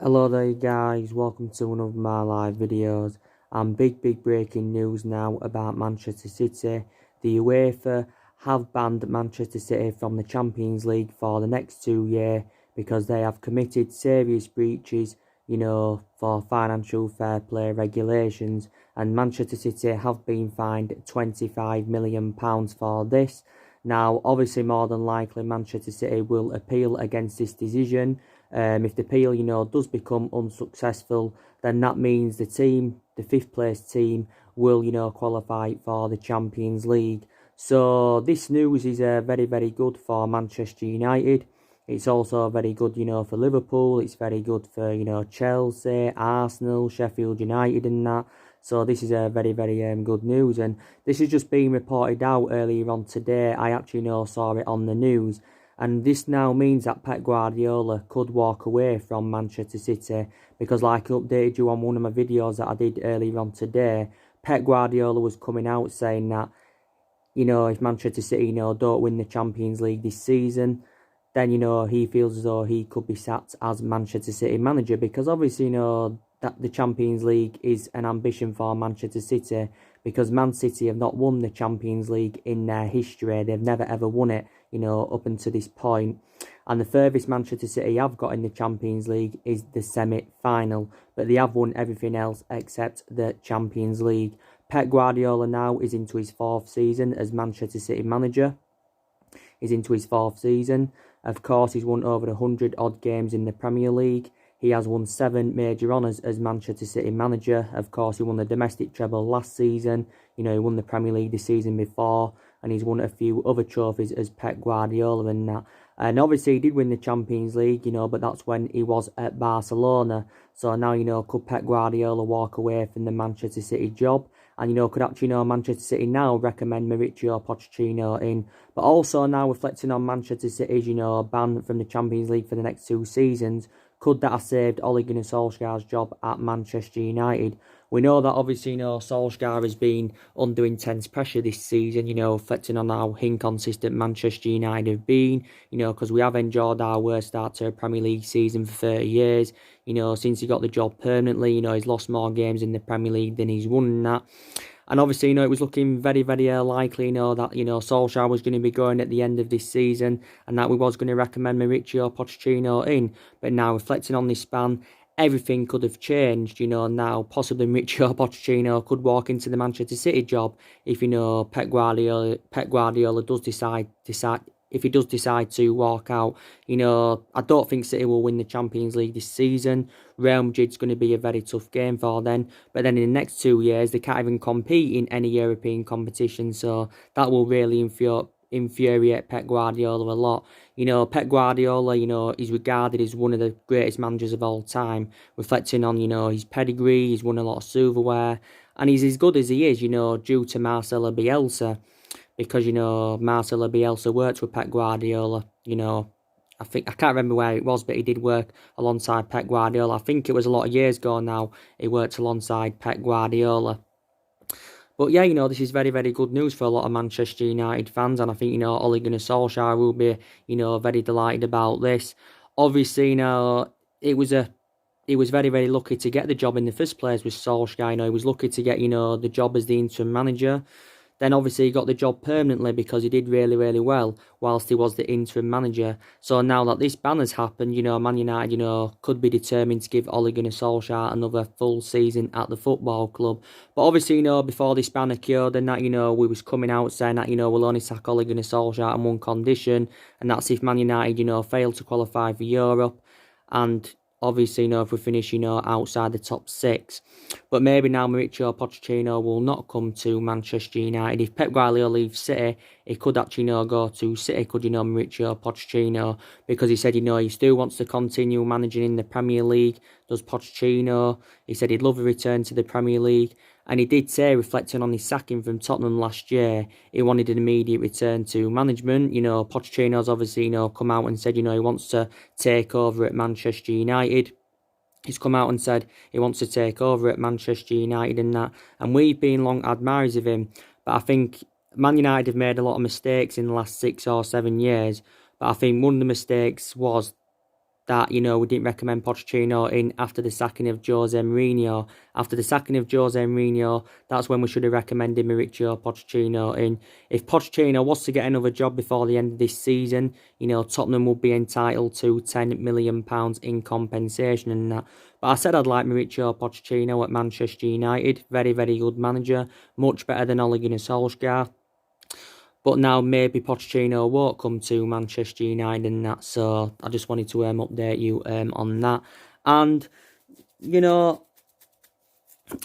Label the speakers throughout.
Speaker 1: Hello there guys, welcome to one of my live videos. And big breaking news now about Manchester City. The UEFA have banned Manchester City from the Champions League for the next 2 years because they have committed serious breaches, for financial fair play regulations, and Manchester City have been fined £25 million for this. Now, obviously, more than likely, Manchester City will appeal against this decision. If the appeal, does become unsuccessful, then that means the team, the fifth place team, will, qualify for the Champions League. So this news is very good for Manchester United. It's also very good, for Liverpool. It's very good for, Chelsea, Arsenal, Sheffield United and that. So this is a very good news. And this is just being reported out earlier on today. I actually saw it on the news. And this now means that Pep Guardiola could walk away from Manchester City because, like I updated you on one of my videos that I did earlier on today, Pep Guardiola was coming out saying that, if Manchester City, don't win the Champions League this season, then, he feels as though he could be sacked as Manchester City manager because obviously, that the Champions League is an ambition for Manchester City because Man City have not won the Champions League in their history. They've never ever won it, up until this point. And the furthest Manchester City have got in the Champions League is the semi-final, but they have won everything else except the Champions League. Pep Guardiola now is into his fourth season as Manchester City manager. He's into his fourth season. Of course, he's won over 100 odd games in the Premier League. He has won 7 major honours as Manchester City manager. Of course, he won the domestic treble last season. He won the Premier League the season before. And he's won a few other trophies as Pep Guardiola and that. And obviously, he did win the Champions League, but that's when he was at Barcelona. So now, could Pep Guardiola walk away from the Manchester City job? And, could actually, Manchester City now recommend Mauricio Pochettino in. But also now reflecting on Manchester City's, ban from the Champions League for the next 2 seasons, could that have saved Ole Gunnar Solskjaer's job at Manchester United? We know that obviously, Solskjaer has been under intense pressure this season, reflecting on how inconsistent Manchester United have been, because we have enjoyed our worst start to a Premier League season for 30 years. Since he got the job permanently, he's lost more games in the Premier League than he's won in that. And obviously, it was looking very likely, that, Solskjaer was going to be going at the end of this season and that we was going to recommend Mauricio Pochettino in. But now, reflecting on this ban, everything could have changed, now possibly Mauricio Pochettino could walk into the Manchester City job if, Pep Guardiola does decide if he does decide to walk out. I don't think City will win the Champions League this season. Real Madrid's going to be a very tough game for them. But then in the next 2 years, they can't even compete in any European competition. So that will really infuriate Pep Guardiola a lot. Pep Guardiola, is regarded as one of the greatest managers of all time. Reflecting on, his pedigree, he's won a lot of silverware. And he's as good as he is, due to Marcelo Bielsa. Because, Marcelo Bielsa worked with Pep Guardiola, I can't remember where it was, but he did work alongside Pep Guardiola. I think it was a lot of years ago now, he worked alongside Pep Guardiola. But yeah, this is very good news for a lot of Manchester United fans, and I think, Ole Gunnar Solskjaer will be, very delighted about this. Obviously, he was very lucky to get the job in the first place with Solskjaer. He was lucky to get, the job as the interim manager. Then obviously he got the job permanently because he did really well whilst he was the interim manager. So now that this ban has happened, Man United, could be determined to give Ole Gunnar Solskjaer another full season at the football club. But obviously, before this ban occurred and that, we was coming out saying that, we'll only sack Ole Gunnar Solskjaer on one condition, and that's if Man United, fail to qualify for Europe. And obviously, if we finish, outside the top 6. But maybe now Mauricio Pochettino will not come to Manchester United. If Pep Guardiola leaves City, he could actually, go to City, could, Mauricio Pochettino, because he said, he still wants to continue managing in the Premier League, does Pochettino. He said he'd love a return to the Premier League. And he did say, reflecting on his sacking from Tottenham last year, he wanted an immediate return to management. Pochettino's obviously, come out and said, he wants to take over at Manchester United. He's come out and said he wants to take over at Manchester United and that. And we've been long admirers of him. But I think Man United have made a lot of mistakes in the last 6 or 7 years. But I think one of the mistakes was that, you know, we didn't recommend Pochettino in after the sacking of Jose Mourinho. After the sacking of Jose Mourinho, that's when we should have recommended Mauricio Pochettino in. If Pochettino was to get another job before the end of this season, you know, Tottenham would be entitled to £10 million in compensation and that. But I said I'd like Mauricio Pochettino at Manchester United. Very, very good manager. Much better than Ole Gunnar Solskjaer. But now maybe Pochettino won't come to Manchester United and that. So I just wanted to update you on that. And, you know,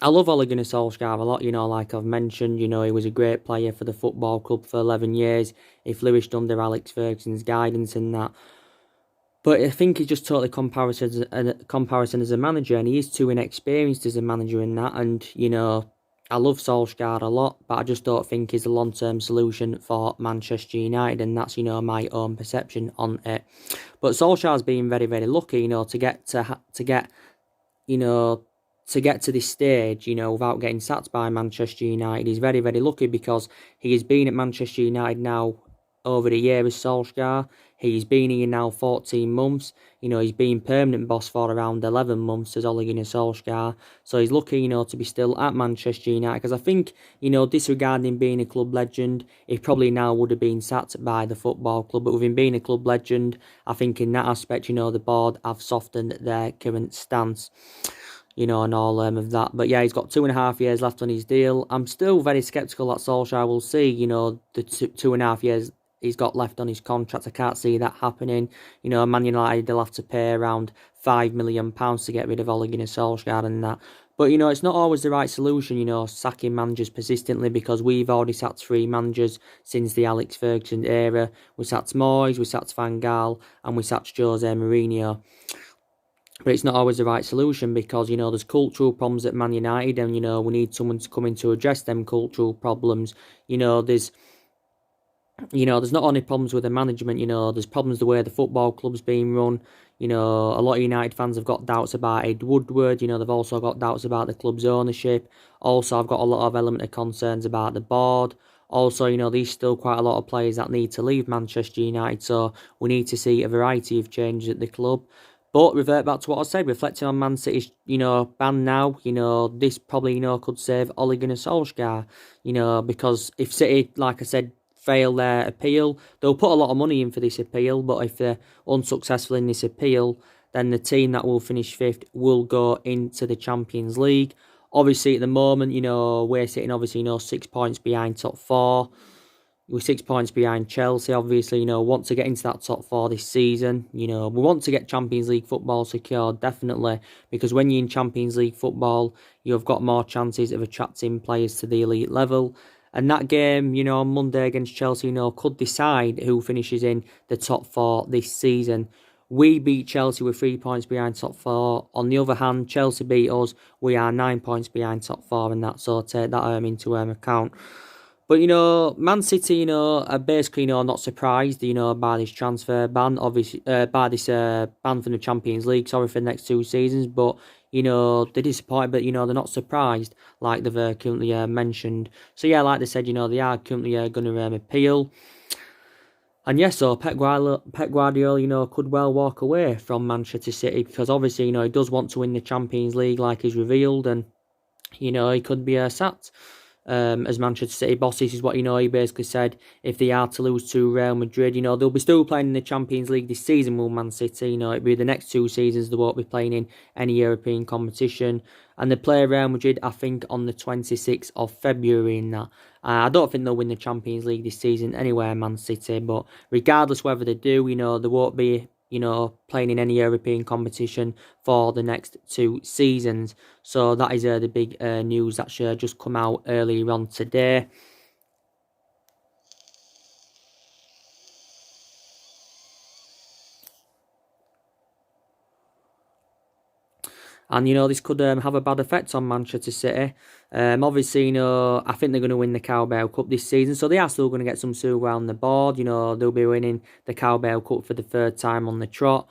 Speaker 1: I love Ole Gunnar Solskjaer a lot, you know, like I've mentioned, you know, he was a great player for the football club for 11 years. He flourished under Alex Ferguson's guidance and that. But I think he's just totally comparison as a manager, and he is too inexperienced as a manager in that. And, you know, I love Solskjaer a lot, but I just don't think he's a long-term solution for Manchester United, and that's, you know, my own perception on it. But Solskjaer's been very, very lucky, you know, to get to this stage, you know, without getting sacked by Manchester United. He's very, very lucky because he has been at Manchester United now over a year as Solskjaer. He's been here now 14 months. You know, he's been permanent boss for around 11 months as Ole Gunnar Solskjaer. So he's lucky, you know, to be still at Manchester United. Because I think, you know, disregarding being a club legend, he probably now would have been sacked by the football club. But with him being a club legend, I think in that aspect, you know, the board have softened their current stance, you know, and all of that. But yeah, he's got 2.5 years left on his deal. I'm still very sceptical that Solskjaer will see, you know, the 2.5 years he's got left on his contract. I can't see that happening. You know, Man United, they'll have to pay around £5 million to get rid of Ole Gunnar Solskjaer and that. But, you know, it's not always the right solution, you know, sacking managers persistently, because we've already sacked 3 managers since the Alex Ferguson era. We sacked Moyes, we sacked Van Gaal, and we sacked Jose Mourinho. But it's not always the right solution because, you know, there's cultural problems at Man United and, you know, we need someone to come in to address them cultural problems. There's not only problems with the management, you know, there's problems the way the football club's being run. You know, a lot of United fans have got doubts about Ed Woodward. You know, they've also got doubts about the club's ownership. Also, I've got a lot of element of concerns about the board. Also, you know, there's still quite a lot of players that need to leave Manchester United, so we need to see a variety of changes at the club. But revert back to what I said, reflecting on Man City's, you know, ban now, you know, this probably, you know, could save Ole Gunnar Solskjaer, you know, because if City, like I said, fail their appeal, they'll put a lot of money in for this appeal, but if they're unsuccessful in this appeal, then the team that will finish 5th will go into the Champions League. Obviously, at the moment, you know, we're sitting, obviously, you know, 6 points behind top 4. We're 6 points behind Chelsea, obviously, you know, want to get into that top 4 this season. You know, we want to get Champions League football secured, definitely, because when you're in Champions League football, you've got more chances of attracting players to the elite level. And that game, you know, on Monday against Chelsea, you know, could decide who finishes in the top 4 this season. We beat Chelsea with 3 points behind top 4. On the other hand, Chelsea beat us. We are 9 points behind top 4 and that, so take that into account. But, you know, Man City, you know, are basically, you know, not surprised, you know, by this transfer ban, obviously, by this ban from the Champions League, sorry, for the next 2 seasons. But, you know, they're disappointed, but, you know, they're not surprised, like they've currently mentioned. So, yeah, like they said, you know, they are currently going to appeal. And yes, so Pep Guardiola, you know, could well walk away from Manchester City because obviously, you know, he does want to win the Champions League like he's revealed, and, you know, he could be sacked as Manchester City boss. This is what, you know, he basically said if they are to lose to Real Madrid, you know, they'll be still playing in the Champions League this season, will Man City, you know, it'll be the next 2 seasons they won't be playing in any European competition. And they play Real Madrid, I think, on the 26th of February in that. I don't think they'll win the Champions League this season anyway, Man City. But regardless whether they do, you know, they won't be, you know, playing in any European competition for the next 2 seasons. So that is the big news that's just come out earlier on today. And, you know, this could have a bad effect on Manchester City. Obviously, you know, I think they're going to win the Carabao Cup this season. So they are still going to get some silver on the board. You know, they'll be winning the Carabao Cup for the 3rd time on the trot.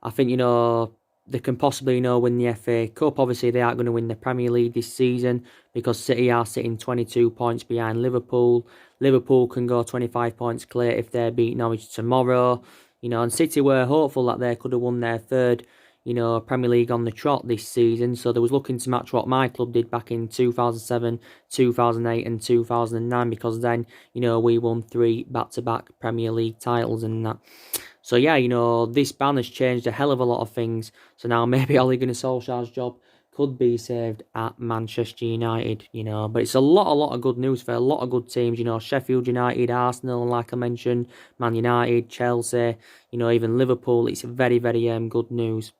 Speaker 1: I think, you know, they can possibly, you know, win the FA Cup. Obviously, they aren't going to win the Premier League this season because City are sitting 22 points behind Liverpool. Liverpool can go 25 points clear if they beat Norwich tomorrow. And City were hopeful that they could have won their third, Premier League on the trot this season. So they was looking to match what my club did back in 2007, 2008 and 2009, because then, we won 3 back-to-back Premier League titles and that. So yeah, this ban has changed a hell of a lot of things. So now maybe Ole Gunnar Solskjaer's job could be saved at Manchester United, But it's a lot of good news for a lot of good teams, Sheffield United, Arsenal, like I mentioned, Man United, Chelsea, even Liverpool. It's very, very good news.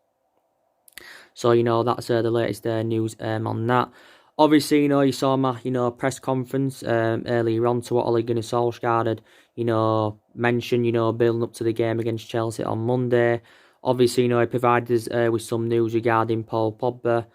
Speaker 1: So, that's the latest news on that. Obviously, you saw my, press conference earlier on to what Ole Gunnar Solskjaer had, mentioned, building up to the game against Chelsea on Monday. Obviously, he provided us with some news regarding Paul Pogba,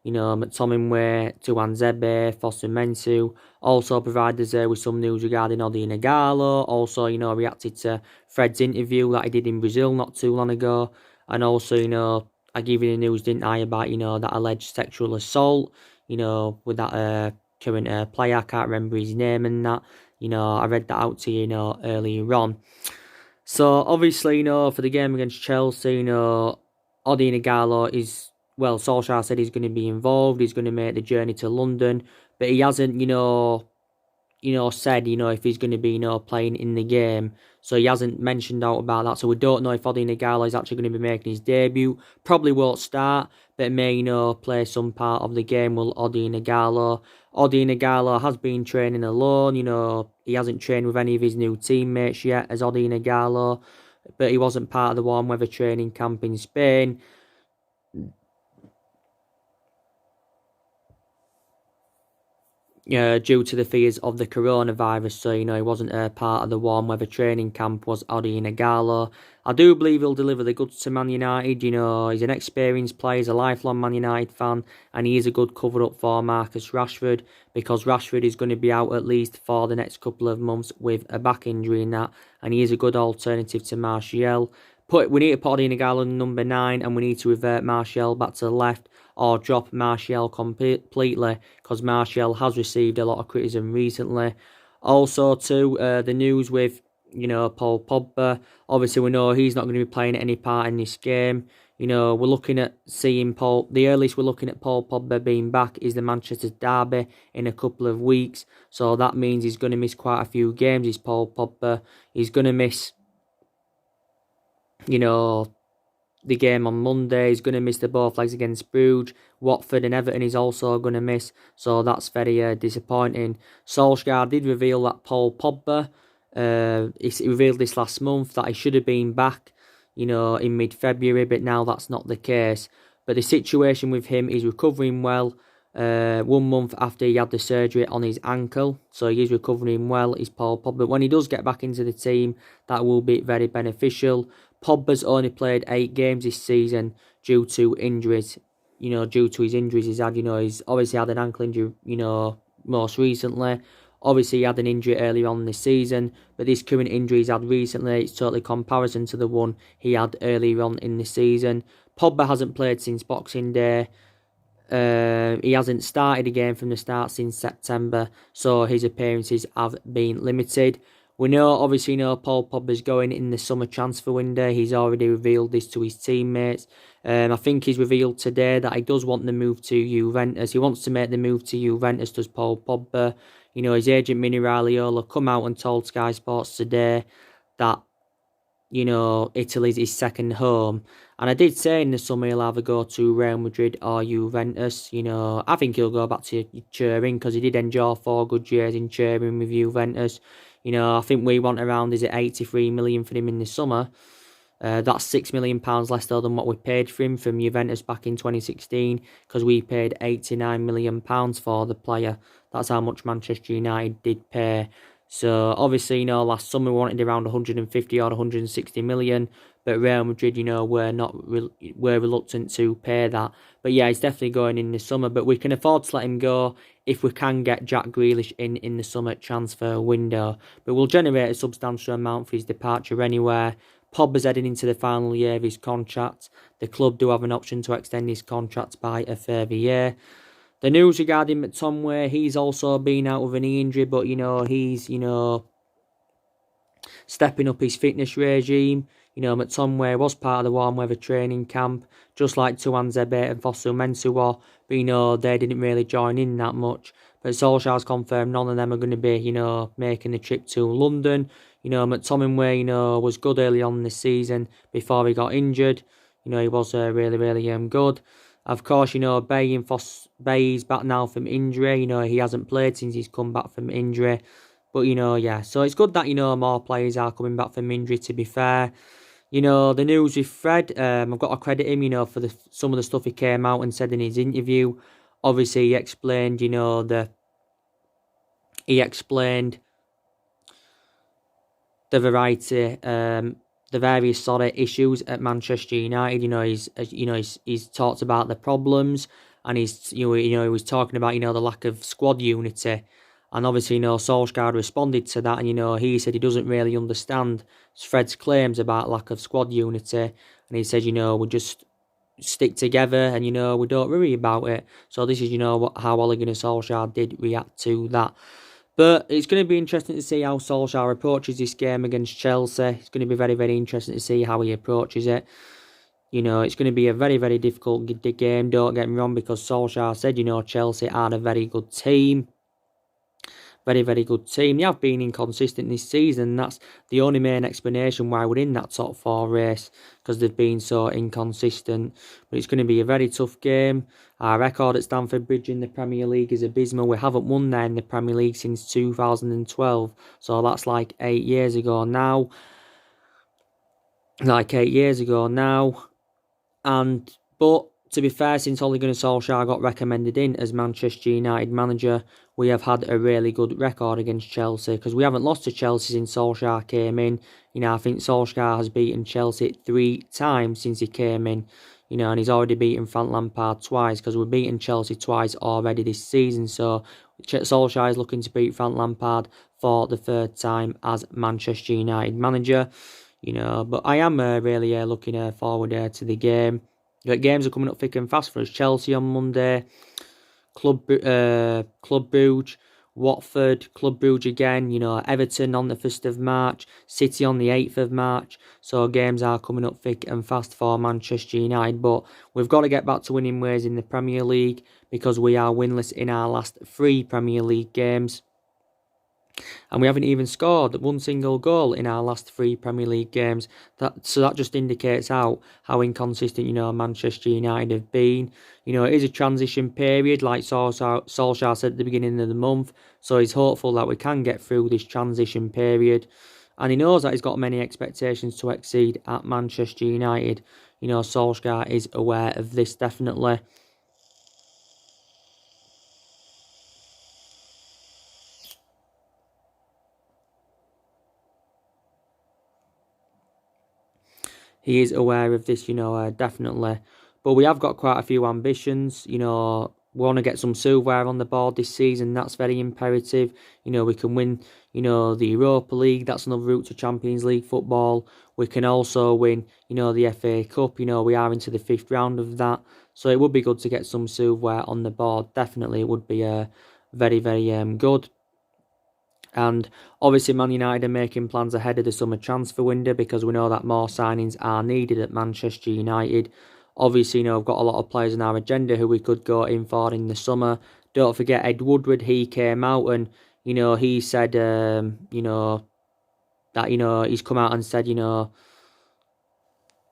Speaker 1: McTominay, Tuanzebe, Fosu-Mensah. Also provided us with some news regarding Odion Ighalo. Also, reacted to Fred's interview that he did in Brazil not too long ago. And also, I gave you the news, didn't I, about, that alleged sexual assault, with that current player. I can't remember his name and that. I read that out to you, earlier on. So, obviously, for the game against Chelsea, Odion Ighalo is, well, Solskjaer said he's going to be involved. He's going to make the journey to London. But he hasn't, said, if he's going to be, playing in the game. So he hasn't mentioned out about that. So we don't know if Odion Ighalo is actually going to be making his debut. Probably won't start, but may, play some part of the game. Will Odion Ighalo. Odion Ighalo has been training alone. He hasn't trained with any of his new teammates yet as Odion Ighalo. But he wasn't part of the warm weather training camp in Spain. Due to the fears of the coronavirus, so he wasn't part of the warm weather training camp, was Odion Ighalo. I do believe he'll deliver the goods to Man United. He's an experienced player, he's a lifelong Man United fan, and he is a good cover-up for Marcus Rashford, because Rashford is going to be out at least for the next couple of months with a back injury and that, and he is a good alternative to Martial. We need to put Odion Ighalo number 9, and we need to revert Martial back to the left, or drop Martial completely, because Martial has received a lot of criticism recently. Also, too, the news with, Paul Pogba. Obviously, we know he's not going to be playing any part in this game. We're looking at seeing the earliest we're looking at Paul Pogba being back is the Manchester derby in a couple of weeks. So that means he's going to miss quite a few games, is Paul Pogba. He's going to miss, the game on Monday. He's going to miss the both legs against Bruges. Watford and Everton is also going to miss. So that's very disappointing. Solskjaer did reveal that Paul Pogba, he revealed this last month that he should have been back, in mid-February, but now that's not the case. But the situation with him is recovering well. 1 month after he had the surgery on his ankle, so he is recovering well, is Paul Pogba. When he does get back into the team, that will be very beneficial. Pogba's only played 8 games this season due to injuries. Due to his injuries he's had, he's obviously had an ankle injury, most recently. Obviously, he had an injury earlier on this season, but this current injury he's had recently, it's totally comparison to the one he had earlier on in the season. Pogba hasn't played since Boxing Day. He hasn't started again from the start since September, so his appearances have been limited. We obviously know Paul Pogba's going in the summer transfer window. He's already revealed this to his teammates. I think he's revealed today that he does want the move to Juventus. He wants to make the move to Juventus, does Paul Pogba. His agent Mino Raiola come out and told Sky Sports today that, Italy's his second home. And I did say in the summer he'll either go to Real Madrid or Juventus. I think he'll go back to Turin, because he did enjoy 4 good years in Turin with Juventus. I think we want around, is it 83 million for him in the summer? That's £6 million less though than what we paid for him from Juventus back in 2016, because we paid £89 million for the player. That's how much Manchester United did pay. So obviously, last summer we wanted around 150 or 160 million, but Real Madrid, were reluctant to pay that. But yeah, he's definitely going in the summer, but we can afford to let him go if we can get Jack Grealish in the summer transfer window. But we'll generate a substantial amount for his departure anywhere. Pogba's heading into the final year of his contract. The club do have an option to extend his contract by a further year. The news regarding McTominay, he's also been out with an knee injury, but, he's, stepping up his fitness regime. You know, McTominay was part of the warm weather training camp, just like Tuanzebe and Fosu Mensah, but, you know, they didn't really join in that much. But Solskjaer's confirmed none of them are going to be, you know, making the trip to London. You know, McTominay, you know, was good early on this season before he got injured. You know, he was really, really good. Of course, you know, Bay's back now from injury. You know, he hasn't played since he's come back from injury. But, you know, yeah. So it's good that, you know, more players are coming back from injury, to be fair. You know, the news with Fred, I've got to credit him, you know, for some of the stuff he came out and said in his interview. Obviously, he explained, you know, the variety, the various sort of issues at Manchester United. He's talked about the problems, and he was talking about, you know, the lack of squad unity, and obviously, you know, Solskjaer responded to that, and, you know, he said he doesn't really understand Fred's claims about lack of squad unity, and he said, you know, we just stick together, and, you know, we don't worry about it. So this is, you know, how Ole Gunnar Solskjaer did react to that. But it's going to be interesting to see how Solskjaer approaches this game against Chelsea. It's going to be very, very interesting to see how he approaches it. You know, it's going to be a very, very difficult game, don't get me wrong, because Solskjaer said, you know, Chelsea are a very good team. Very, very good team. They have been inconsistent this season. That's the only main explanation why we're in that top 4 race, because they've been so inconsistent. But it's going to be a very tough game. Our record at Stamford Bridge in the Premier League is abysmal. We haven't won there in the Premier League since 2012. So that's like 8 years ago now. But to be fair, since Ole Gunnar Solskjaer got recommended in as Manchester United manager, we have had a really good record against Chelsea, because we haven't lost to Chelsea since Solskjaer came in. You know, I think Solskjaer has beaten Chelsea 3 times since he came in. You know, and he's already beaten Frank Lampard twice, because we've beaten Chelsea twice already this season. So Solskjaer is looking to beat Frank Lampard for the 3rd time as Manchester United manager. You know, but I am really looking forward to the game. Games are coming up thick and fast for us. Chelsea on Monday, Club Brugge, Watford, Club Brugge again, you know, Everton on the 1st of March, City on the 8th of March. So games are coming up thick and fast for Manchester United. But we've got to get back to winning ways in the Premier League, because we are winless in our last 3 Premier League games. And we haven't even scored 1 single goal in our last 3 Premier League games. So that just indicates how inconsistent, you know, Manchester United have been. You know, it is a transition period, like Solskjaer said at the beginning of the month. So he's hopeful that we can get through this transition period. And he knows that he's got many expectations to exceed at Manchester United. You know, Solskjaer is aware of this, definitely. He is aware of this, you know, definitely. But we have got quite a few ambitions. You know, we want to get some silverware on the board this season. That's very imperative. You know, we can win, you know, the Europa League. That's another route to Champions League football. We can also win, you know, the FA Cup. You know, we are into the 5th round of that. So it would be good to get some silverware on the board. Definitely, it would be very, very good. And obviously Man United are making plans ahead of the summer transfer window, because we know that more signings are needed at Manchester United. Obviously, you know, we've got a lot of players on our agenda who we could go in for in the summer. Don't forget Ed Woodward. He came out and, you know, he said, you know, that, you know, he's come out and said, you know,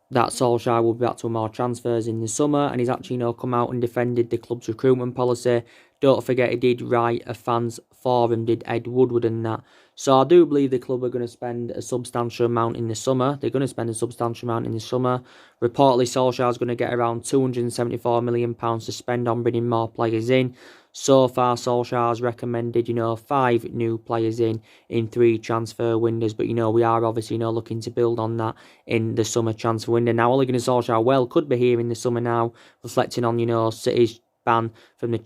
Speaker 1: that Solskjaer will be back to more transfers in the summer, and he's actually, you know, come out and defended the club's recruitment policy. Don't forget he did write a fans forum, did Ed Woodward and that. So I do believe the club are going to spend a substantial amount in the summer. They're going to spend a substantial amount in the summer. Reportedly, Solskjaer is going to get around £274 million to spend on bringing more players in. So far, Solskjaer has recommended, you know, 5 new players in 3 transfer windows. But, you know, we are obviously, you know, looking to build on that in the summer transfer window. Now, Ole Gunnar Solskjaer could be here in the summer now, reflecting on, you know, City's ban from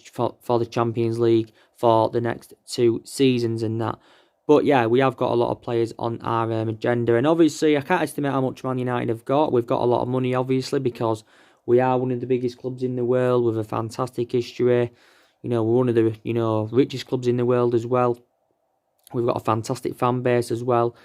Speaker 1: for the Champions League for the next 2 seasons and that. But yeah, we have got a lot of players on our agenda. And obviously, I can't estimate how much Man United have got. We've got a lot of money, obviously, because we are one of the biggest clubs in the world with a fantastic history. You know, we're one of the, you know, richest clubs in the world as well. We've got a fantastic fan base as well.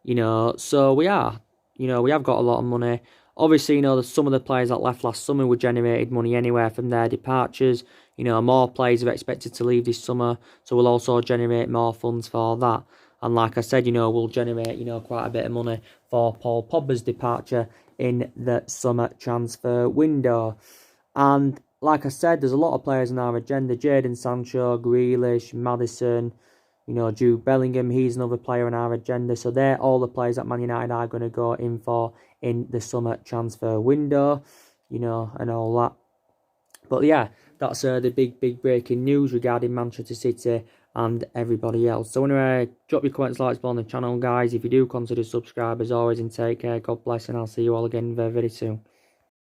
Speaker 1: You know, so we are. you know, we have got a lot of money. Obviously, you know, some of the players that left last summer were generated money anywhere from their departures. You know, more players are expected to leave this summer, so we'll also generate more funds for that. And like I said, you know, we'll generate, you know, quite a bit of money for Paul Pogba's departure in the summer transfer window. And like I said, there's a lot of players on our agenda. Jadon Sancho, Grealish, Maddison, you know, Jude Bellingham, he's another player on our agenda. So they're all the players that Man United are going to go in for in the summer transfer window, you know, and all that. But yeah, that's the big breaking news regarding Manchester City and everybody else. So anyway, drop your comments, likes below on the channel, guys. If you do, consider subscribe as always, and take care. God bless, and I'll see you all again very, very soon.